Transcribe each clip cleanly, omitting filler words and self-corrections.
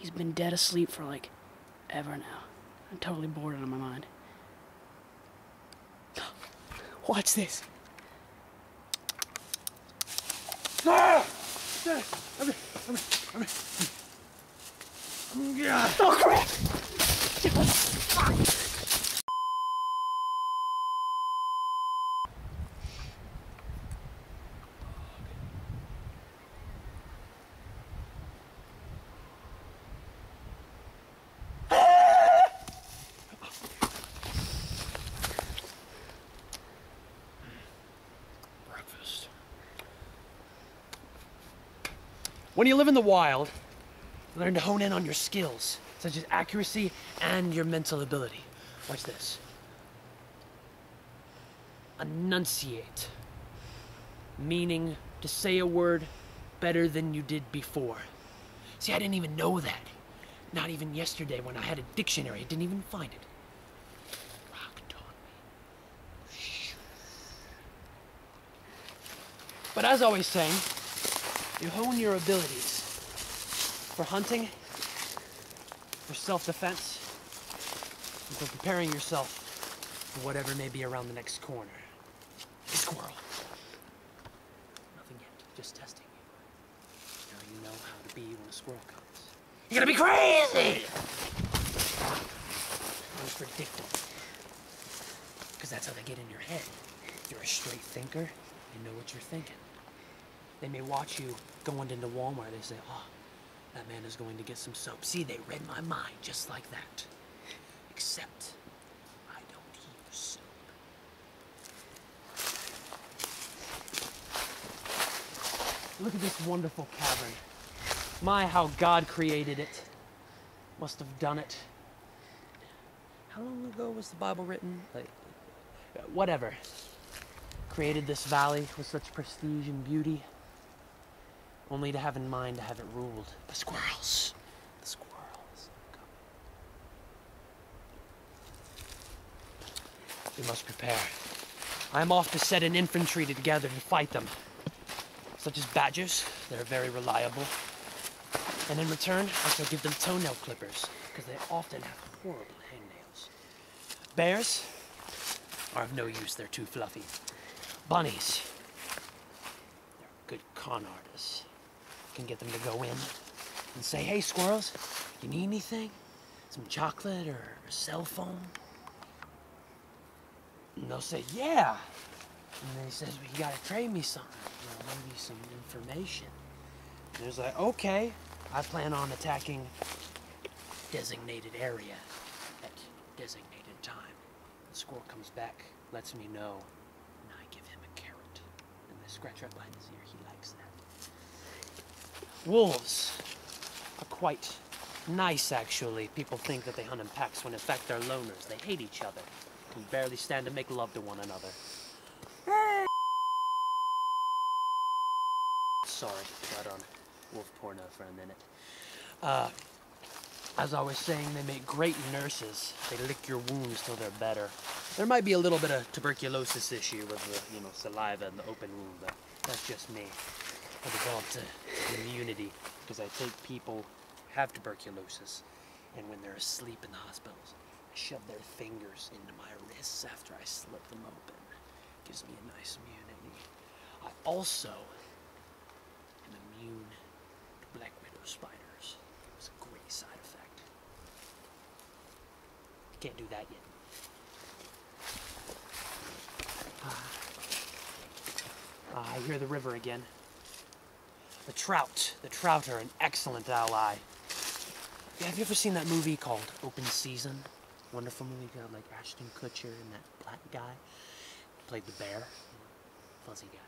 He's been dead asleep for like ever now. I'm totally bored out of my mind. Watch this. Ah! Oh crap! Breakfast. When you live in the wild, learn to hone in on your skills, such as accuracy and your mental ability. Watch this. Enunciate. Meaning to say a word better than you did before. See, I didn't even know that. Not even yesterday when I had a dictionary, I didn't even find it. Rock taught me. But as I was saying, you hone your abilities for hunting, for self-defense, and for preparing yourself for whatever may be around the next corner. Hey, squirrel. Nothing yet, just testing you. Now you know how to be when a squirrel comes. You're gonna be crazy! I was predictable. Because that's how they get in your head. If you're a straight thinker, you know what you're thinking. They may watch you going into Walmart, they say, oh, that man is going to get some soap. See, they read my mind just like that. Except, I don't use soap. Look at this wonderful cavern. My, how God created it. Must have done it. How long ago was the Bible written? Like, whatever. Created this valley with such prestige and beauty. Only to have in mind to have it ruled. The squirrels. The squirrels. We must prepare. I am off to set an infantry together and fight them. Such as badgers, that are very reliable. And in return, I shall give them toenail clippers, because they often have horrible hangnails. Bears are of no use, they're too fluffy. Bunnies, they're good con artists. Can get them to go in and say, hey, squirrels, you need anything? Some chocolate or a cell phone? And they'll say, yeah. And then he says, well, you gotta trade me something, maybe some information. And he's like, okay, I plan on attacking designated area at designated time. The squirrel comes back, lets me know, and I give him a carrot. And I scratch right behind his ear, he likes that. Wolves are quite nice, actually. People think that they hunt in packs when in fact they're loners. They hate each other, can barely stand to make love to one another. Sorry, got on wolf porno for a minute. As I was saying, they make great nurses. They lick your wounds till they're better. There might be a little bit of tuberculosis issue with the, saliva and the open wound, but that's just me. I developed an immunity because I take people who have tuberculosis, and when they're asleep in the hospitals, I shove their fingers into my wrists after I slit them open. Gives me a nice immunity. I also am immune to black widow spiders. It's a great side effect. Can't do that yet. I hear the river again. The trout are an excellent ally. Yeah, have you ever seen that movie called Open Season? Wonderful movie, got like Ashton Kutcher and that black guy. Played the bear, fuzzy guy.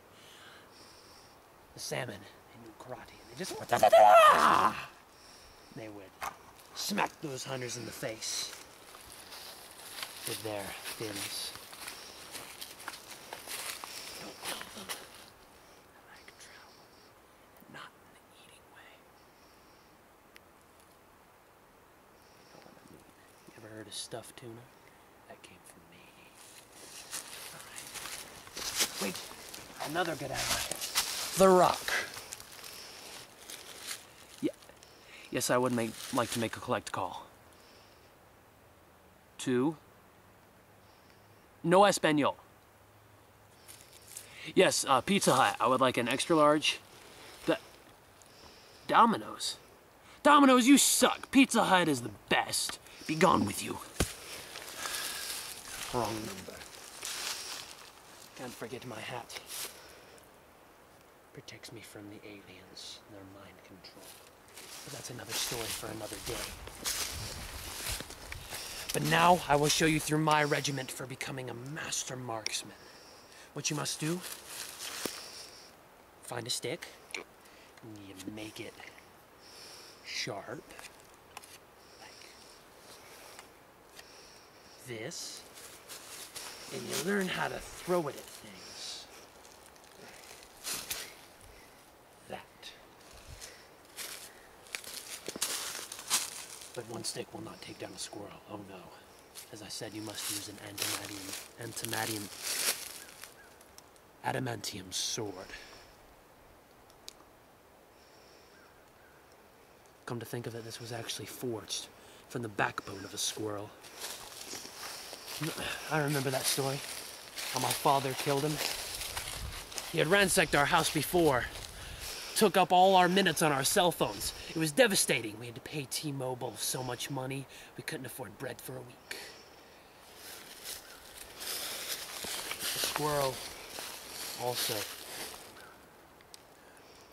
The salmon, they knew karate, and they just they would smack those hunters in the face with their fins. Don't kill them. I like trout, not in the eating way. You know what I mean? You ever heard of stuffed tuna? That came from me. Alright. Wait, another good ally. The rock. Yes, I would like to make a collect call. To... No Espanol. Yes, Pizza Hut. I would like an extra large. Domino's. Domino's, you suck. Pizza Hut is the best. Be gone with you. Wrong number. Can't forget my hat. Protects me from the aliens, their mind control. But that's another story for another day. But now I will show you through my regiment for becoming a master marksman. What you must do, find a stick, and you make it sharp, like this, and you learn how to throw it at things. That. But one stick will not take down a squirrel, oh no. As I said, you must use an adamantium sword. Come to think of it, this was actually forged from the backbone of a squirrel. I remember that story, how my father killed him. He had ransacked our house before, took up all our minutes on our cell phones. It was devastating. We had to pay T-Mobile so much money, we couldn't afford bread for a week. The squirrel also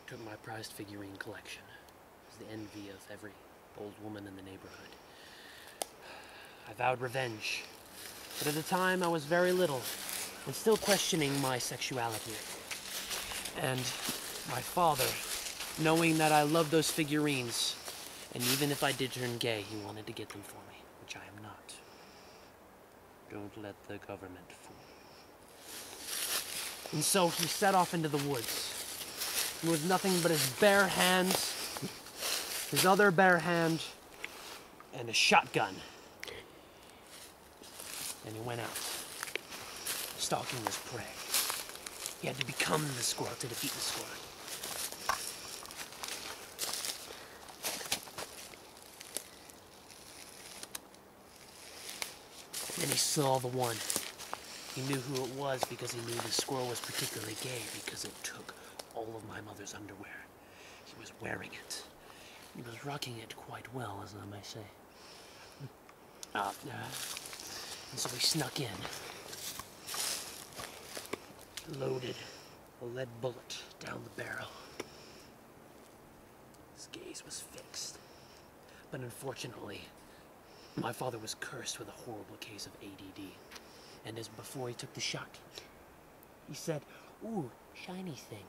took my prized figurine collection. It was the envy of every old woman in the neighborhood. I vowed revenge, but at the time I was very little and still questioning my sexuality. And my father, knowing that I loved those figurines, and even if I did turn gay, he wanted to get them for me, which I am not. Don't let the government fool you. And so he set off into the woods, and with nothing but his bare hands, his other bare hand, and a shotgun. And he went out, stalking his prey. He had to become the squirrel to defeat the squirrel. Then he saw the one. He knew who it was because he knew the squirrel was particularly gay because it took all of my mother's underwear. He was wearing it. He was rocking it quite well, as I may say. And so he snuck in, loaded a lead bullet down the barrel. His gaze was fixed. But unfortunately, my father was cursed with a horrible case of ADD. And as before he took the shot, he said, "Ooh, shiny thing."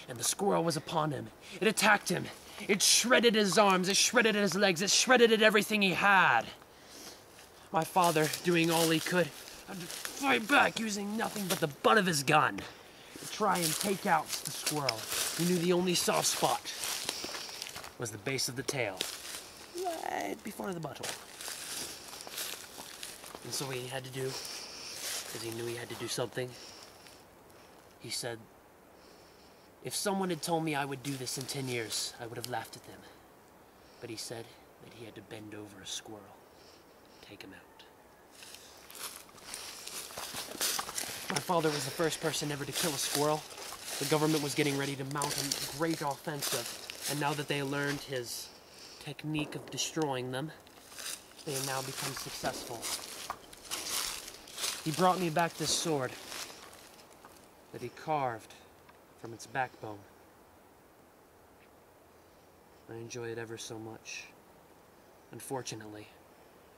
And the squirrel was upon him. It attacked him. It shredded his arms, it shredded his legs, it shredded at everything he had. My father, doing all he could, had to fight back using nothing but the butt of his gun to try and take out the squirrel. He knew the only soft spot was the base of the tail, right before the butthole. And so what he had to do, because he knew he had to do something, he said, if someone had told me I would do this in 10 years, I would have laughed at them. But he said that he had to bend over a squirrel, take him out. My father was the first person ever to kill a squirrel. The government was getting ready to mount a great offensive, and now that they learned his technique of destroying them, they had now become successful. He brought me back this sword that he carved from its backbone. I enjoy it ever so much. Unfortunately,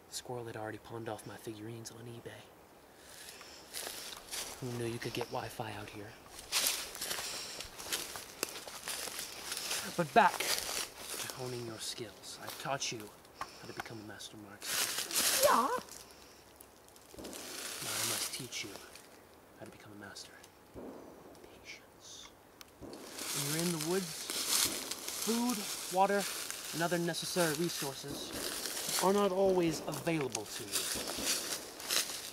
the squirrel had already pawned off my figurines on eBay. Who knew you could get Wi-Fi out here? But back to honing your skills. I've taught you how to become a master marksman. Yeah. Now I must teach you how to become a master. Patience. When you're in the woods, food, water, and other necessary resources are not always available to you.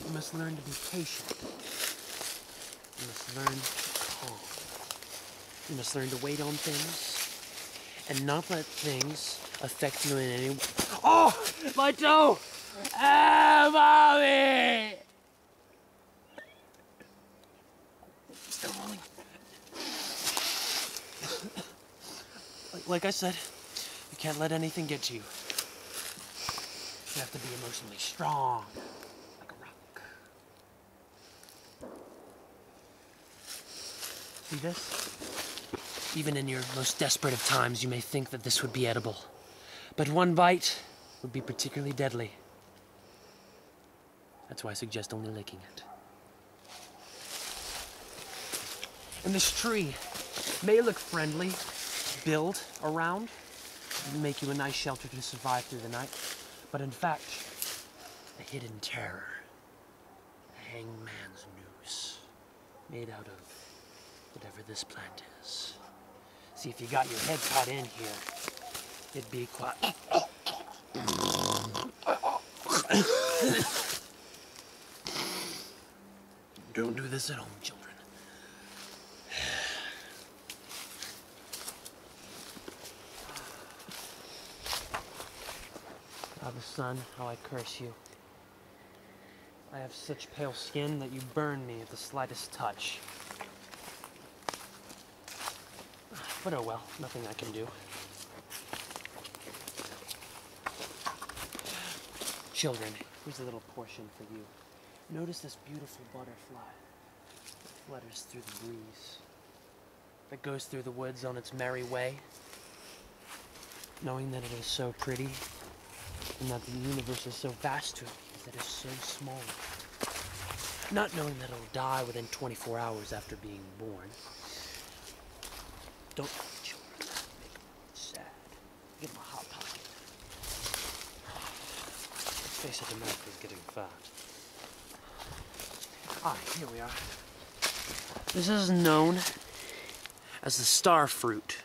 You must learn to be patient. You must learn to be calm. You must learn to wait on things and not let things affect you in any way. Oh, my toe! Ah, mommy! Still rolling. Like I said, you can't let anything get to you. You have to be emotionally strong, like a rock. See this? Even in your most desperate of times, you may think that this would be edible. But one bite would be particularly deadly. That's why I suggest only licking it. And this tree may look friendly, build around, make you a nice shelter to survive through the night, but in fact, a hidden terror, a hangman's noose, made out of whatever this plant is. See, if you got your head caught in here, it'd be quite... Don't do this at home, children. Ah, the sun, how I curse you. I have such pale skin that you burn me at the slightest touch. But oh well, nothing I can do. Children, here's a little portion for you. Notice this beautiful butterfly that flutters through the breeze, that goes through the woods on its merry way, knowing that it is so pretty, and that the universe is so vast to it, because it is so small. Not knowing that it'll die within 24 hours after being born. Don't let the children make them sad. Give them a hot pocket. Let's face it, America's getting fat. Ah, here we are. This is known as the star fruit.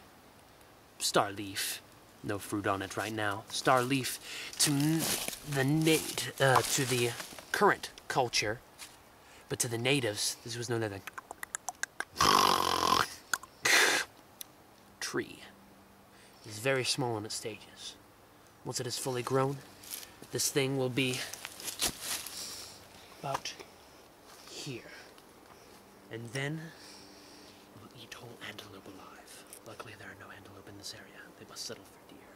Star leaf. No fruit on it right now. Star leaf to the current culture, but to the natives, this was known as a tree. It is very small in its stages. Once it is fully grown, this thing will be about here. And then we'll eat whole antelope alive. Luckily, there are no antelope in this area. They must settle for deer.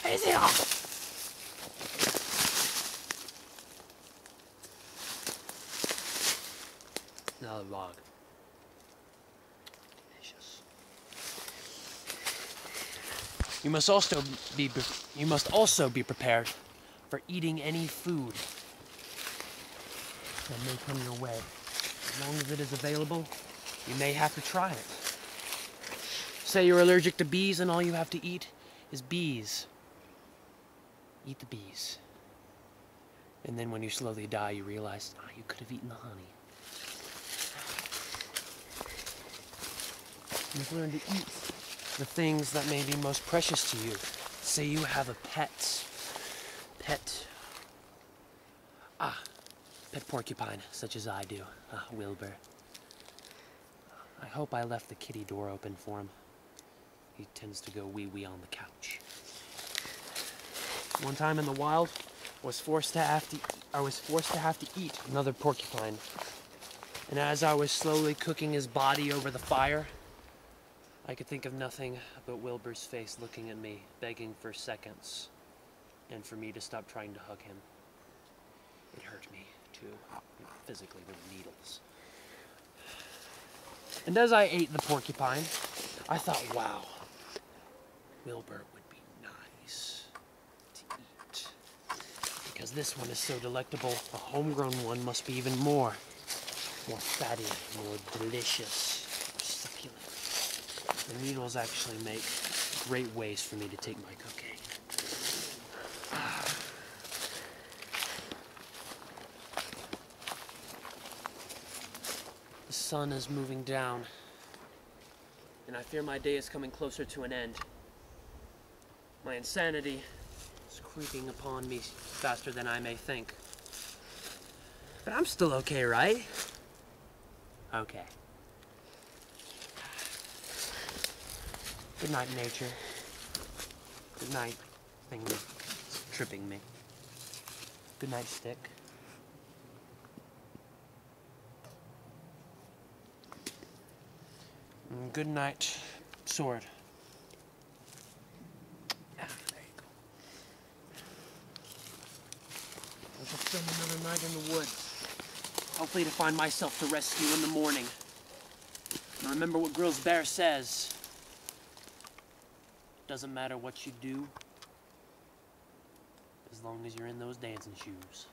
Hey, there! Another log. Delicious. You must also be prepared for eating any food that may come your way. As long as it is available, you may have to try it. Say you're allergic to bees and all you have to eat is bees. Eat the bees. And then when you slowly die, you realize, you could have eaten the honey. You've learned to eat the things that may be most precious to you. Say you have a pet porcupine, such as I do, Wilbur. I hope I left the kitty door open for him. He tends to go wee-wee on the couch. One time in the wild, I was forced to have to eat another porcupine. And as I was slowly cooking his body over the fire, I could think of nothing but Wilbur's face looking at me, begging for seconds, and for me to stop trying to hug him. It hurt me, too, physically, with needles. And as I ate the porcupine, I thought, wow, Wilbur would be nice to eat. Because this one is so delectable, a homegrown one must be even more fatty, more delicious, more succulent. The needles actually make great ways for me to take my cooking. The sun is moving down, and I fear my day is coming closer to an end. My insanity is creeping upon me faster than I may think. But I'm still okay, right? Okay. Good night, nature. Good night. Thing that's tripping me. Good night, stick. And good night, sword. Ah, there you go. I shall spend another night in the woods. Hopefully to find myself the rescue in the morning. And remember what Grills Bear says. Doesn't matter what you do, as long as you're in those dancing shoes.